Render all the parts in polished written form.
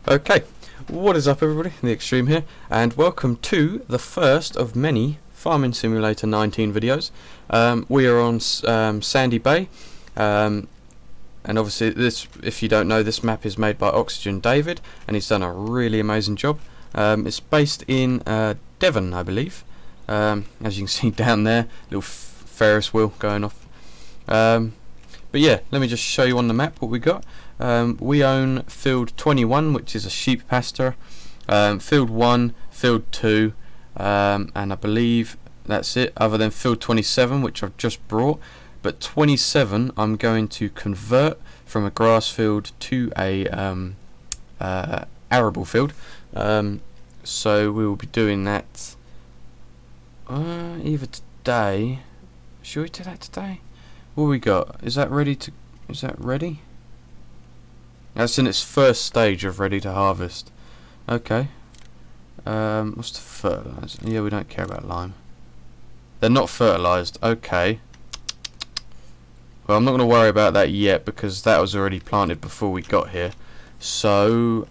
Okay, what is up everybody, the Extreme here, and welcome to the first of many Farming Simulator 19 videos. We are on Sandy Bay, and obviously this, if you don't know, this map is made by Oxygen David, and he's done a really amazing job. It's based in Devon, I believe, as you can see down there, little Ferris wheel going off. But yeah, let me just show you on the map what we got. We own field 21, which is a sheep pasture, field 1, field 2, and I believe that's it, other than field 27, which I've just brought. But 27 I'm going to convert from a grass field to a arable field. So we will be doing that either today. Should we do that today? What we got? Is that ready to? Is that ready? That's in its first stage of ready to harvest. Okay. What's the fertilizer? Yeah, we don't care about lime. They're not fertilized. Okay. Well, I'm not going to worry about that yet because that was already planted before we got here. So,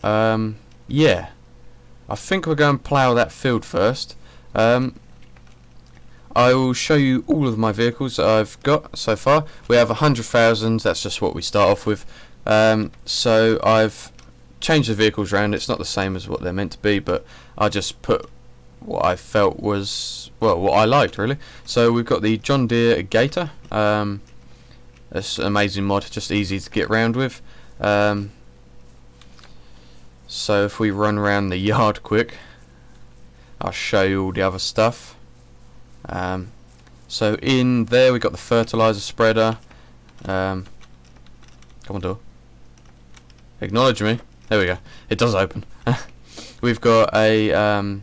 yeah. I think we're going to plough that field first. I will show you all of my vehicles that I've got so far. We have 100,000, that's just what we start off with. So I've changed the vehicles around. It's not the same as what they're meant to be, but I just put what I felt was, well, what I liked really. So we've got the John Deere Gator. It's an amazing mod, just easy to get around with. So if we run around the yard quick, I'll show you all the other stuff. So in there we got the fertilizer spreader. Come on, door. Acknowledge me. There we go. It does open. We've got a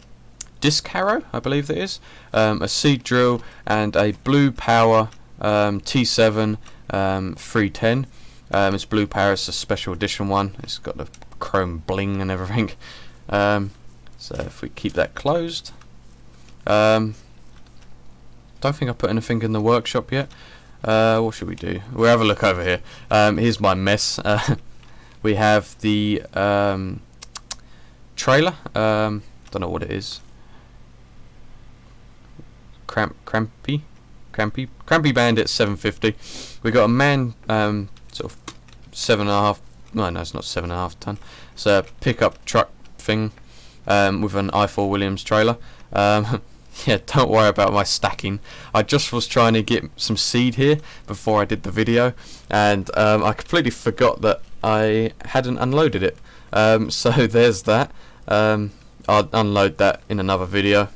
disc harrow, I believe that is, a seed drill, and a blue power T7 310. It's blue power. It's a special edition one. It's got the chrome bling and everything. So if we keep that closed. Don't think I put anything in the workshop yet. What should we do? We'll have a look over here. Here's my mess. We have the trailer. Don't know what it is. Crampy Bandit 750. We got a man sort of 7.5. No, it's not 7.5 ton. It's a pickup truck thing with an i4 Williams trailer. Yeah, don't worry about my stacking. I just was trying to get some seed here before I did the video, and I completely forgot that I hadn't unloaded it. So there's that. I'll unload that in another video.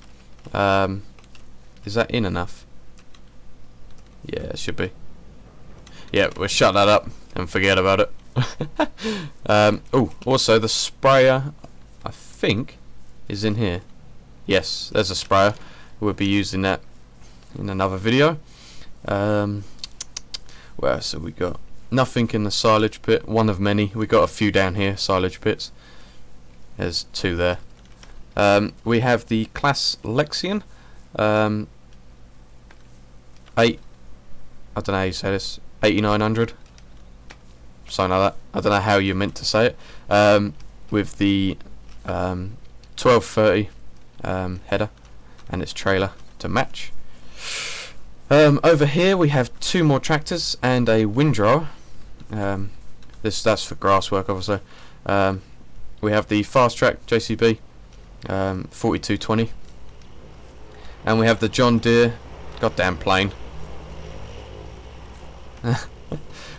Is that in enough? Yeah, it should be. Yeah, we'll shut that up and forget about it. Oh, also the sprayer, I think, is in here. Yes, there's a sprayer. We'll be using that in another video. Where else have we got? Nothing in the silage pit. One of many. We got a few down here, silage pits. There's two there. We have the Class Lexion. 8. I don't know how you say this. 8900. Something like that. I don't know how you're meant to say it. With the 1230. Header and its trailer to match. Over here we have two more tractors and a windrower. That's for grass work, obviously. We have the fast track JCB 4220, and we have the John Deere. Goddamn plane.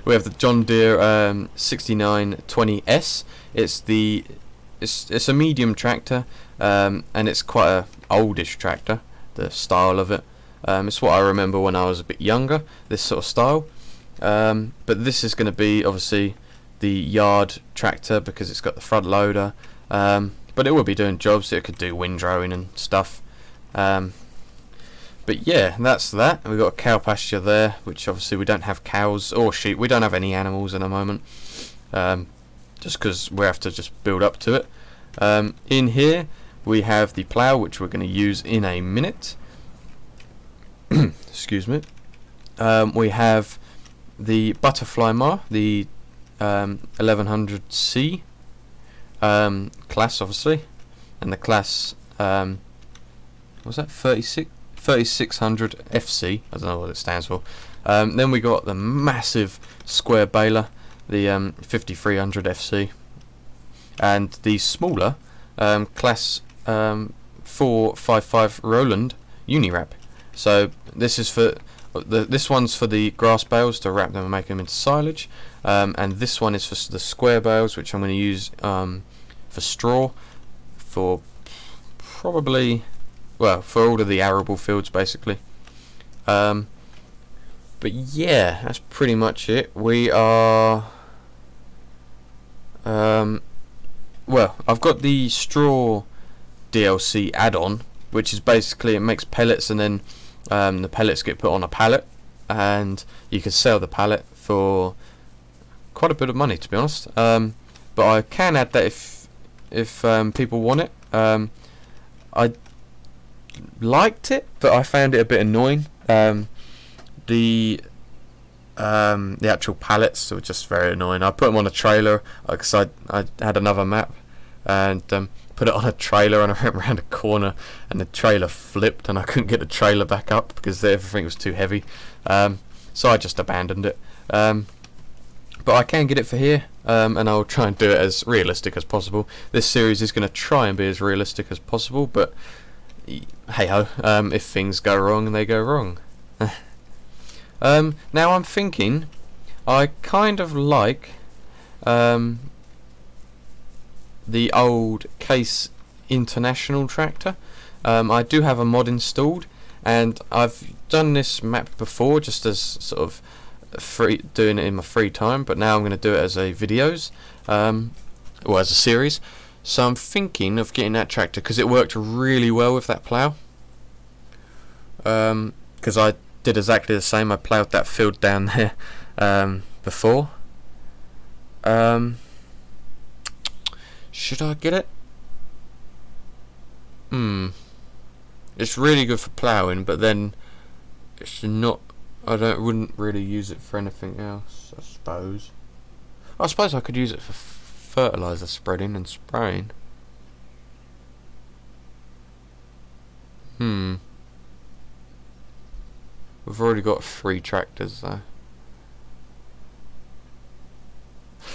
We have the John Deere 6920S. It's a medium tractor, and it's quite a oldish tractor, the style of it. It's what I remember when I was a bit younger, this sort of style. But this is going to be obviously the yard tractor because it's got the front loader. But it will be doing jobs. It could do windrowing and stuff. But yeah, that's that. We've got a cow pasture there, which obviously we don't have cows or sheep. We don't have any animals at the moment. Just because we have to just build up to it. In here we have the plough, which we're going to use in a minute. Excuse me. We have the butterfly mower, the 1100C. class, obviously, and the class was that 3600 FC. I don't know what it stands for. Then we got the massive square baler, the 5300 FC, and the smaller class 455 Roland Unirap. So this is for this one's for the grass bales to wrap them and make them into silage, and this one is for the square bales, which I'm going to use for straw, for probably, well, for all of the arable fields basically. But yeah, that's pretty much it. We are well, I've got the straw DLC add-on, which is basically, it makes pellets, and then the pellets get put on a pallet, and you can sell the pallet for quite a bit of money, to be honest. But I can add that if people want it. I liked it, but I found it a bit annoying. The actual pallets were just very annoying. I put them on a trailer because I had another map, and put it on a trailer, and I went around a corner and the trailer flipped and I couldn't get the trailer back up because everything was too heavy. So I just abandoned it. But I can get it for here, and I'll try and do it as realistic as possible. This series is going to try and be as realistic as possible, but hey ho, if things go wrong, they go wrong. Now I'm thinking, I kind of like the old Case International tractor. I do have a mod installed, and I've done this map before just as sort of doing it in my free time, but now I'm going to do it as a videos, or as a series. So I'm thinking of getting that tractor because it worked really well with that plough. Because I did exactly the same. I ploughed that field down there before. Should I get it? It's really good for ploughing, but then it's not. Wouldn't really use it for anything else, I suppose. I suppose I could use it for fertilizer spreading and spraying. We've already got 3 tractors though.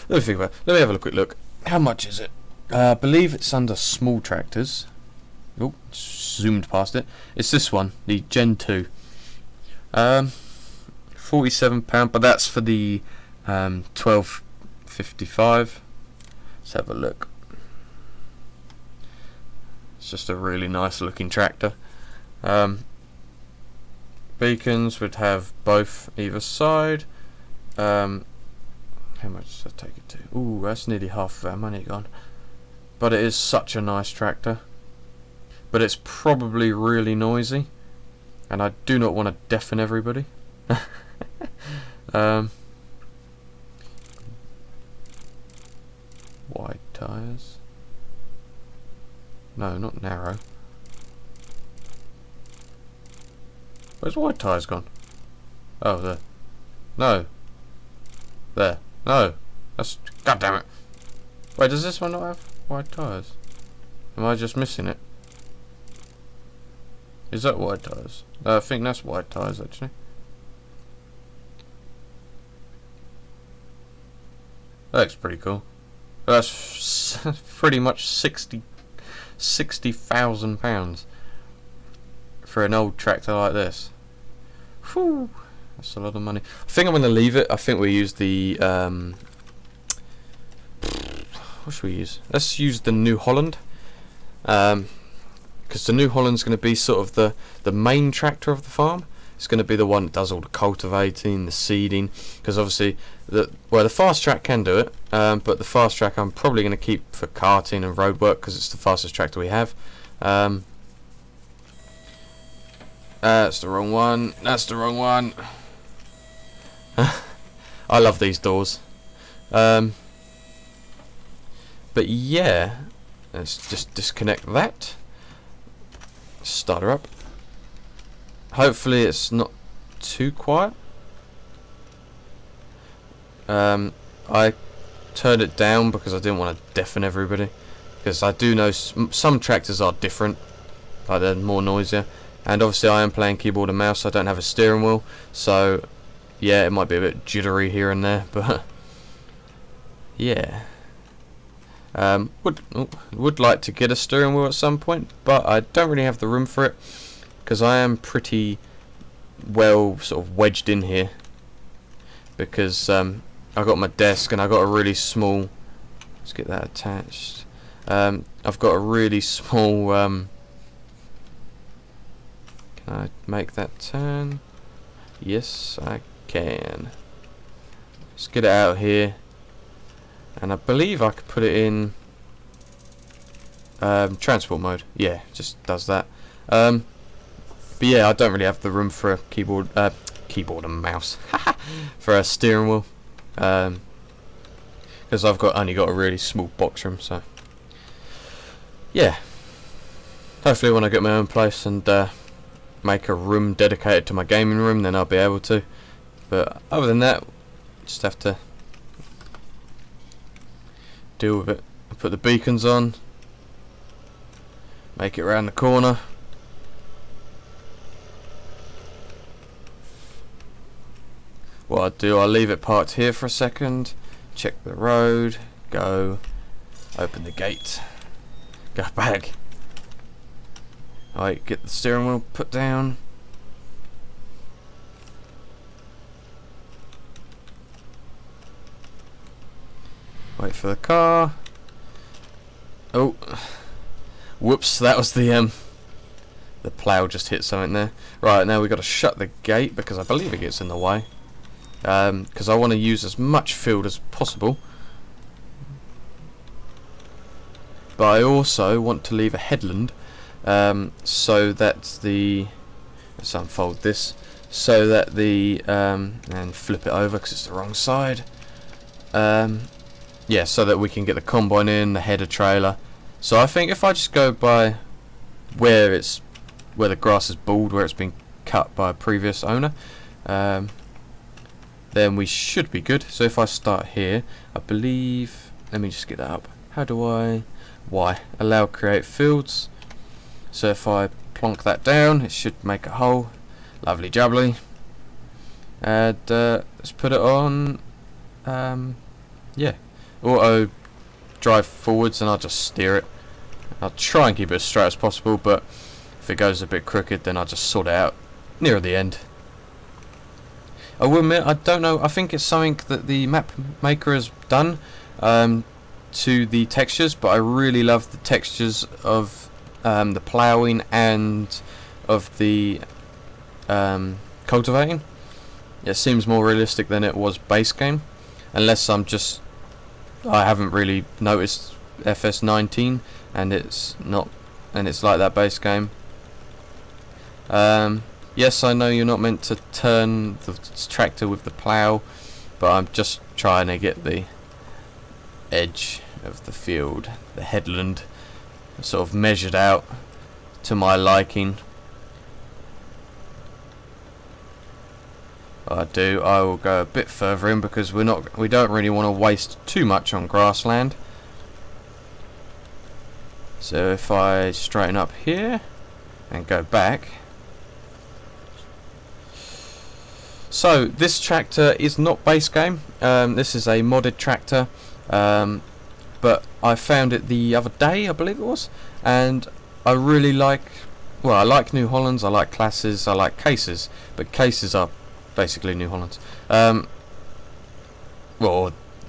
Let me think about it. Let me have a quick look. How much is it? I believe it's under small tractors. Oh, zoomed past it. It's this one, the Gen 2. £47, but that's for the 1255. Let's have a look. It's just a really nice looking tractor. Beacons would have both either side. How much does that take it to? Ooh, that's nearly half of our money gone. But it is such a nice tractor. But it's probably really noisy, and I do not want to deafen everybody. Wide tyres. No, not narrow. Where's wide tyres gone? Oh, there. No. There. No. That's... God damn it. Wait, does this one not have wide tyres? Am I just missing it? Is that wide tyres? I think that's wide tyres, actually. That looks pretty cool. That's pretty much £60,000 for an old tractor like this. Whew, that's a lot of money. I think I'm going to leave it. I think we use the what should we use? Let's use the New Holland, because the New Holland's going to be sort of the main tractor of the farm. It's going to be the one that does all the cultivating, the seeding, because obviously the fast track can do it, but the fast track I'm probably going to keep for carting and road work because it's the fastest tractor we have. That's the wrong one. That's the wrong one. I love these doors. But yeah, let's just disconnect that. Start her up. Hopefully it's not too quiet. I turn it down because I didn't want to deafen everybody. Because I do know some tractors are different, like they're more noisier. And obviously I am playing keyboard and mouse, so I don't have a steering wheel. So yeah, it might be a bit jittery here and there, but yeah. Would like to get a steering wheel at some point, but I don't really have the room for it because I am pretty well sort of wedged in here because I got my desk and I got a really small. Let's get that attached. I've got a really small. Can I make that turn? Yes, I can. Let's get it out here. And I believe I could put it in transport mode. Yeah, just does that. But yeah, I don't really have the room for a keyboard and mouse for a steering wheel, because I've only got a really small box room. So yeah, hopefully when I get my own place and make a room dedicated to my gaming room, then I'll be able to. But other than that, just have to deal with it. I put the beacons on, make it around the corner. What I do, I leave it parked here for a second, check the road, go, open the gate, go back. Alright, get the steering wheel put down. Wait for the car. Oh, whoops! That was the plough just hit something there. Right, now we've got to shut the gate because I believe it gets in the way. Because I want to use as much field as possible, but I also want to leave a headland so that let's unfold this, so that and flip it over because it's the wrong side. Yeah, so that we can get the combine in, the header trailer. So I think if I just go by where the grass is bald, where it's been cut by a previous owner, then we should be good. So if I start here, I believe, let me just get that up. How do I, allow create fields. So if I plonk that down, it should make a hole. Lovely jubbly. And let's put it on, yeah, auto drive forwards, and I'll just steer it. I'll try and keep it as straight as possible, but if it goes a bit crooked, then I'll just sort it out near the end. I will admit, I don't know, I think it's something that the map maker has done to the textures, but I really love the textures of the ploughing and of the cultivating. It seems more realistic than it was base game, unless I haven't really noticed FS19 and it's like that base game. Yes, I know you're not meant to turn the tractor with the plough, but I'm just trying to get the edge of the field, the headland, sort of measured out to my liking. What I will go a bit further in because we don't really want to waste too much on grassland. So if I straighten up here and go back. So this tractor is not base game. This is a modded tractor, but I found it the other day, I believe it was, and I really like. Well, I like New Hollands, I like classes, I like cases, but cases are basically New Hollands. Well,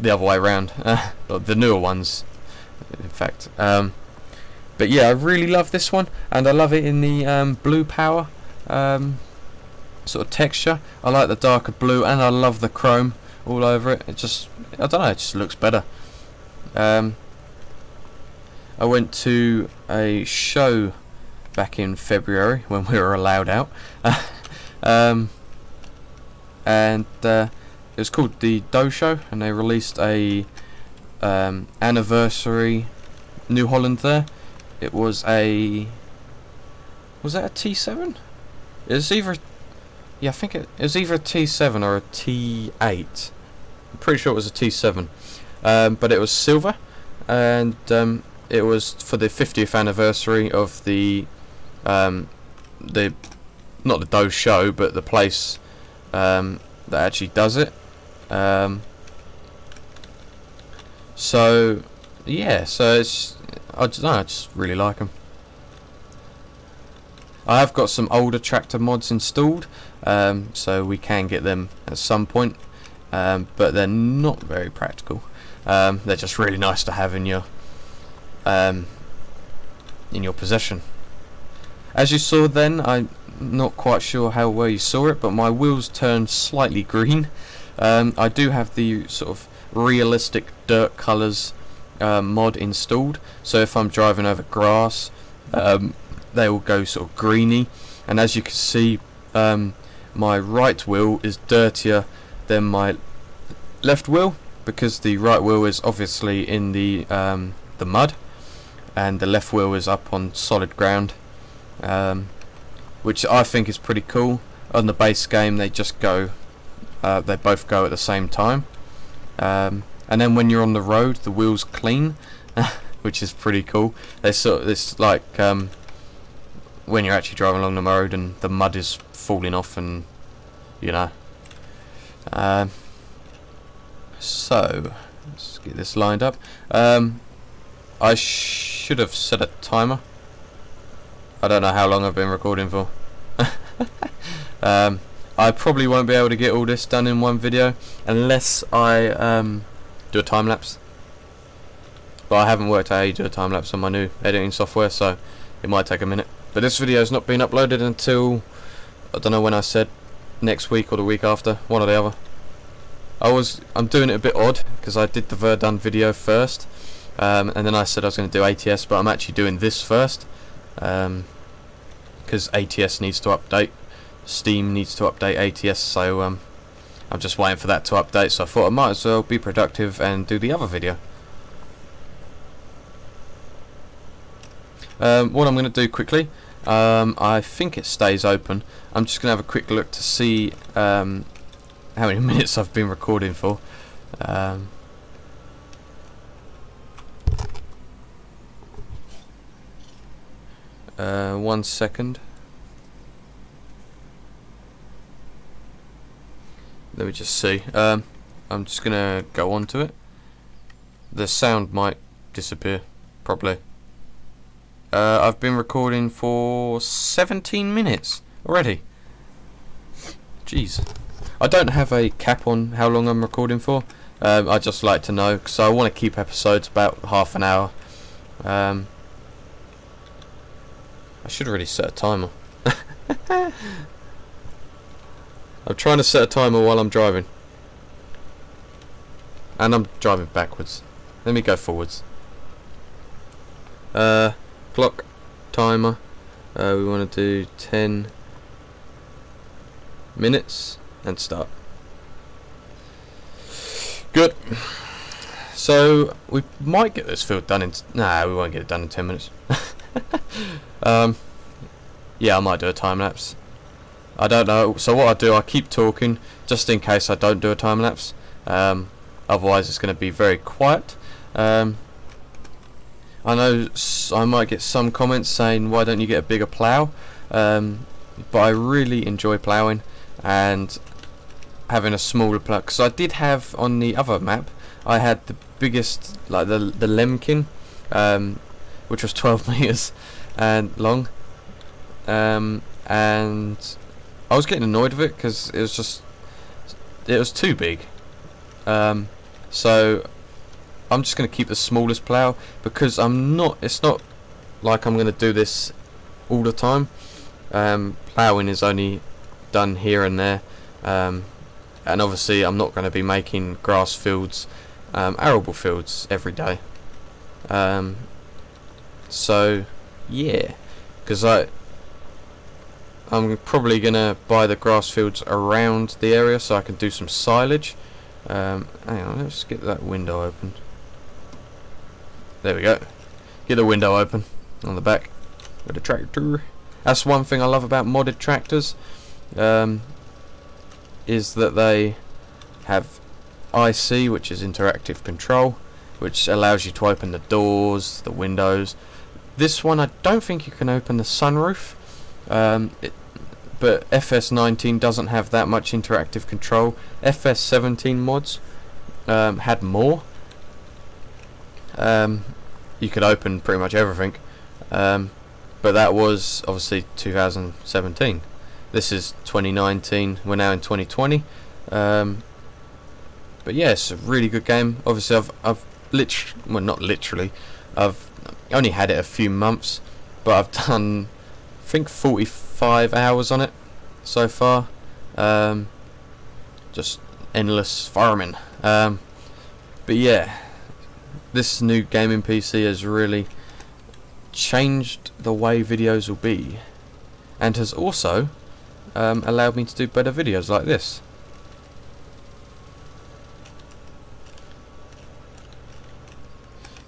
the other way around, the newer ones, in fact. But yeah, I really love this one, and I love it in the blue power sort of texture. I like the darker blue, and I love the chrome all over it. It just, I don't know, it just looks better. I went to a show back in February when we were allowed out, and it was called the Doe Show, and they released a anniversary New Holland there. It was that a T7? It was either, yeah, I think it was either a T7 or a T8. I'm pretty sure it was a T7. but it was silver, and it was for the 50th anniversary of the not the Doe show, but the place that actually does it. So yeah, so it's, I don't know, I just really like them. I have got some older tractor mods installed, so we can get them at some point, but they're not very practical. They're just really nice to have in your possession. As you saw then, I'm not quite sure how well you saw it, but my wheels turned slightly green. I do have the sort of realistic dirt colours mod installed, so if I'm driving over grass, they will go sort of greeny, and as you can see, my right wheel is dirtier than my left wheel, because the right wheel is obviously in the mud, and the left wheel is up on solid ground, which I think is pretty cool. On the base game, they just go, they both go at the same time, and then when you're on the road, the wheels clean, which is pretty cool. They sort of, it's like when you're actually driving along the road and the mud is falling off, and you know. So let's get this lined up. I should have set a timer. I don't know how long I've been recording for. I probably won't be able to get all this done in one video unless I do a time lapse. But I haven't worked out how you do a time lapse on my new editing software, so it might take a minute. But this video has not been uploaded until, I don't know when I said, next week or the week after, one or the other. I'm doing it a bit odd because I did the Verdun video first, and then I said I was going to do ATS, but I'm actually doing this first because ATS needs to update, Steam needs to update ATS, so I'm just waiting for that to update. So I thought I might as well be productive and do the other video. What I'm going to do quickly, I think it stays open. I'm just going to have a quick look to see how many minutes I've been recording for. 1 second. Let me just see. I'm just going to go on to it. The sound might disappear, probably. I've been recording for 17 minutes already. Jeez. I don't have a cap on how long I'm recording for. I just like to know, because I want to keep episodes about half an hour. I should really set a timer. I'm trying to set a timer while I'm driving. And I'm driving backwards. Let me go forwards. Clock, timer. We want to do 10 minutes and start. Good. So we might get this field done in. Nah, we won't get it done in 10 minutes. Yeah, I might do a time lapse. I don't know. So what I do, I keep talking just in case I don't do a time lapse. Otherwise, it's going to be very quiet. I know I might get some comments saying, why don't you get a bigger plough? But I really enjoy ploughing and having a smaller plough. Because I did have on the other map, I had the biggest, like the Lemkin, which was 12 meters and long, and I was getting annoyed with it because it was too big. So I'm just going to keep the smallest plough, because it's not like I'm going to do this all the time. Ploughing is only done here and there, and obviously I'm not going to be making grass fields, arable fields every day. So yeah, because I'm probably going to buy the grass fields around the area so I can do some silage. Hang on, let's get that window open. There we go. Get the window open on the back with the tractor. That's one thing I love about modded tractors, is that they have IC, which is interactive control, which allows you to open the doors, the windows. This one I don't think you can open the sunroof, but FS19 doesn't have that much interactive control. FS17 mods had more. You could open pretty much everything, but that was obviously 2017. This is 2019. We're now in 2020. But yeah, it's a really good game. Obviously, I've well, not literally, I've only had it a few months, but I've done, I think, 45 hours on it so far. Just endless farming. But yeah, this new gaming PC has really changed the way videos will be, and has also allowed me to do better videos like this.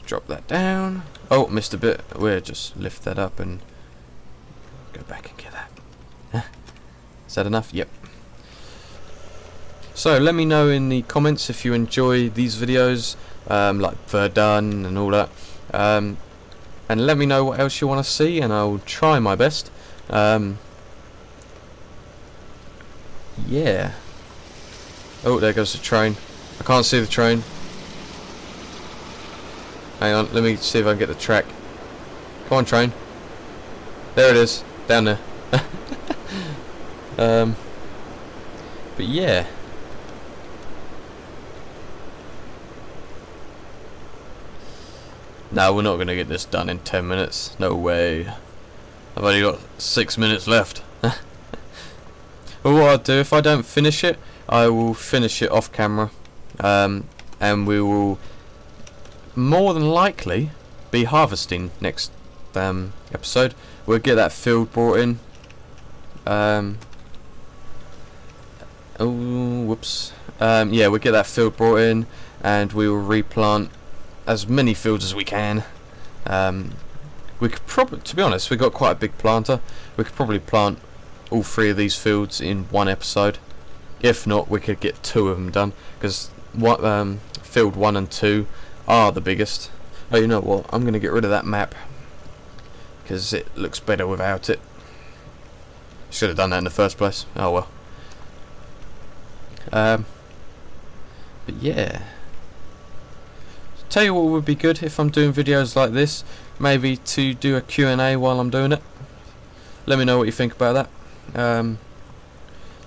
Drop that down. Oh, missed a bit. We'll just lift that up and go back and get that. Is that enough? Yep. So let me know in the comments if you enjoy these videos, like Verdun and all that, and let me know what else you want to see, and I'll try my best. Yeah. Oh, there goes the train. I can't see the train. Hang on, let me see if I can get the track. Come on, train. There it is, down there. But yeah. No, we're not going to get this done in 10 minutes. No way. I've only got 6 minutes left. Well, what I'll do, if I don't finish it, I will finish it off camera. And we will more than likely be harvesting next episode. We'll get that field brought in. Oh, whoops. Yeah, we'll get that field brought in, and we will replant as many fields as we can. We could probably, to be honest, we got quite a big planter. We could probably plant all 3 of these fields in one episode. If not, we could get 2 of them done, because field 1 and 2 are the biggest. Oh, you know what? I'm going to get rid of that map, because it looks better without it. Should have done that in the first place. Oh well. But yeah. Tell you what would be good if I'm doing videos like this, maybe to do a Q&A while I'm doing it. Let me know what you think about that.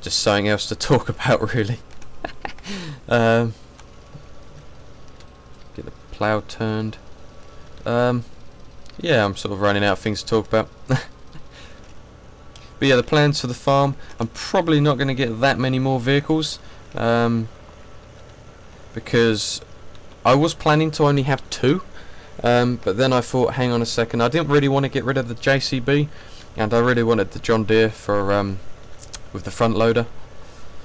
Just something else to talk about, really. Get the plough turned. Yeah, I'm sort of running out of things to talk about. But yeah, the plans for the farm, I'm probably not going to get that many more vehicles, because I was planning to only have 2, but then I thought, hang on a second, I didn't really want to get rid of the JCB, and I really wanted the John Deere for with the front loader.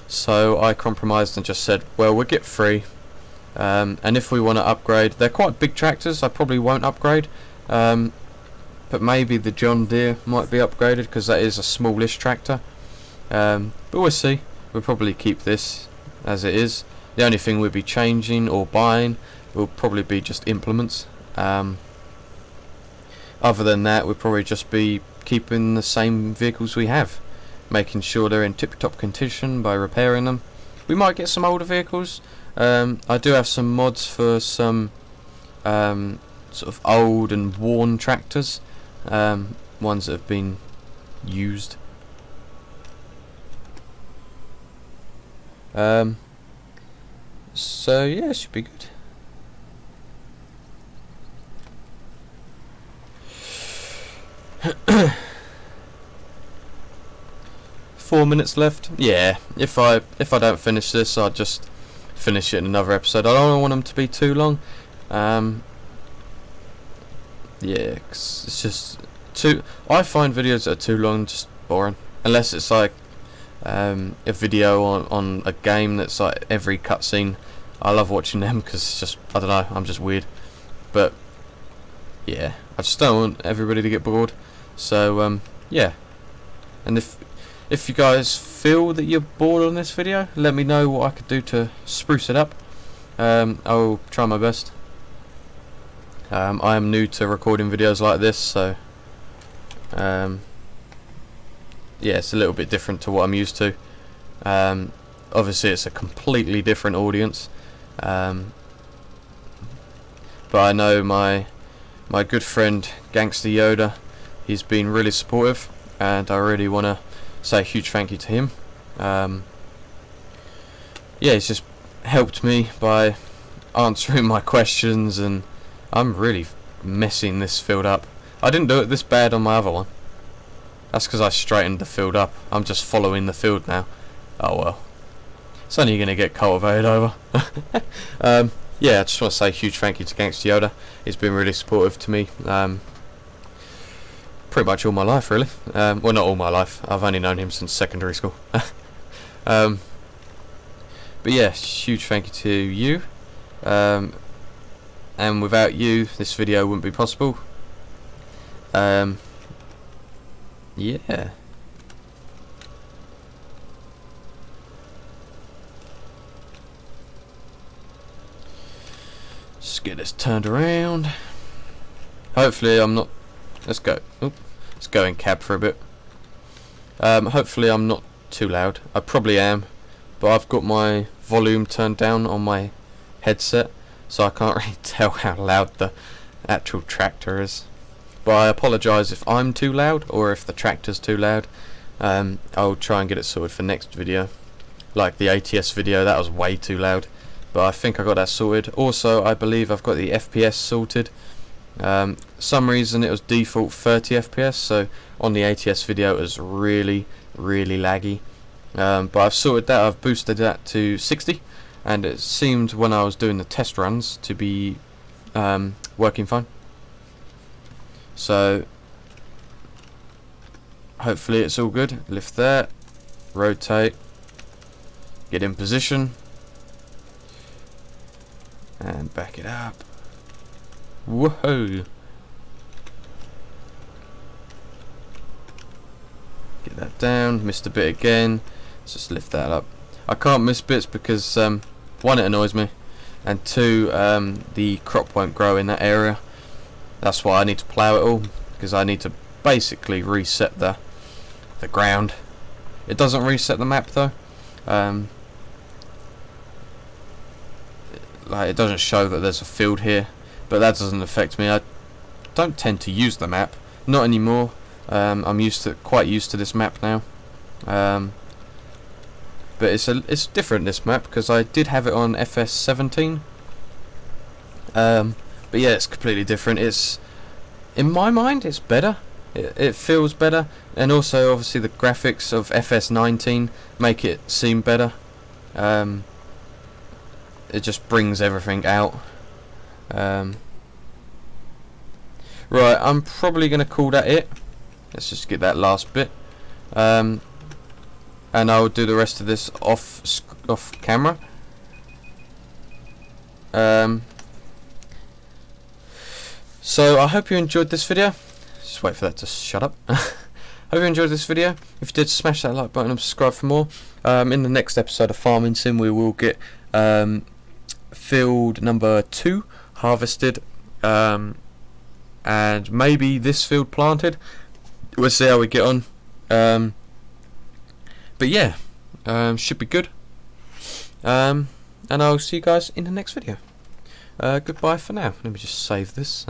So I compromised and just said, well, we'll get 3, and if we want to upgrade, they're quite big tractors, I probably won't upgrade, but maybe the John Deere might be upgraded, because that is a smallish tractor. But we'll see. We'll probably keep this as it is. The only thing we'll be changing or buying will probably be just implements. Other than that, we'll probably just be keeping the same vehicles we have, making sure they're in tip-top condition by repairing them. We might get some older vehicles. I do have some mods for some sort of old and worn tractors, ones that have been used. So yeah, it should be good. Four minutes left. Yeah, if I don't finish this, I'll just finish it in another episode. I don't want them to be too long. Yeah, 'cause it's just too. I find videos that are too long just boring, unless it's like a video on a game that's like every cutscene. I love watching them because it's just, I don't know, I'm just weird. But yeah, I just don't want everybody to get bored. So yeah, and if you guys feel that you're bored on this video, let me know what I could do to spruce it up. I'll try my best. I am new to recording videos like this, so yeah, it's a little bit different to what I'm used to. Obviously it's a completely different audience, but I know my good friend Gangster Yoda, he's been really supportive, and I really want to say a huge thank you to him. Yeah, he's just helped me by answering my questions, and I'm really messing this field up. I didn't do it this bad on my other one. That's because I straightened the field up. I'm just following the field now. Oh well. It's only going to get cultivated over. Yeah, I just want to say a huge thank you to Gangster Yoda. He's been really supportive to me. Pretty much all my life, really. Well, not all my life. I've only known him since secondary school. But yeah, huge thank you to you. And without you, this video wouldn't be possible. Yeah. Just get this turned around. Hopefully I'm not... Let's go. Oop. Let's go in cab for a bit. Hopefully I'm not too loud. I probably am, but I've got my volume turned down on my headset, so I can't really tell how loud the actual tractor is. But I apologise if I'm too loud or if the tractor's too loud. I'll try and get it sorted for next video. Like the ATS video, that was way too loud, but I think I got that sorted. Also, I believe I've got the FPS sorted. Some reason it was default 30 FPS, so on the ATS video it was really laggy. But I've sorted that. I've boosted that to 60, and it seemed when I was doing the test runs to be working fine. So hopefully it's all good. Lift that, rotate, get in position, and back it up. Whoa! Get that down. Missed a bit again. Let's just lift that up. I can't miss bits because one, it annoys me, and two, the crop won't grow in that area. That's why I need to plough it all, because I need to basically reset the ground. It doesn't reset the map though. Like, it doesn't show that there's a field here, but that doesn't affect me. I don't tend to use the map, not anymore. I'm quite used to this map now. But it's different, this map, because I did have it on FS17. But yeah, it's completely different. It's, in my mind, it's better. It feels better, and also obviously the graphics of FS19 make it seem better. It just brings everything out. Right, I'm probably going to call that it. Let's just get that last bit. And I'll do the rest of this off camera. So I hope you enjoyed this video. Just wait for that to shut up. Hope you enjoyed this video. If you did, smash that like button and subscribe for more. In the next episode of Farming Sim, we will get field number 2 harvested, and maybe this field planted. We'll see how we get on. But yeah, should be good. And I'll see you guys in the next video. Goodbye for now. Let me just save this.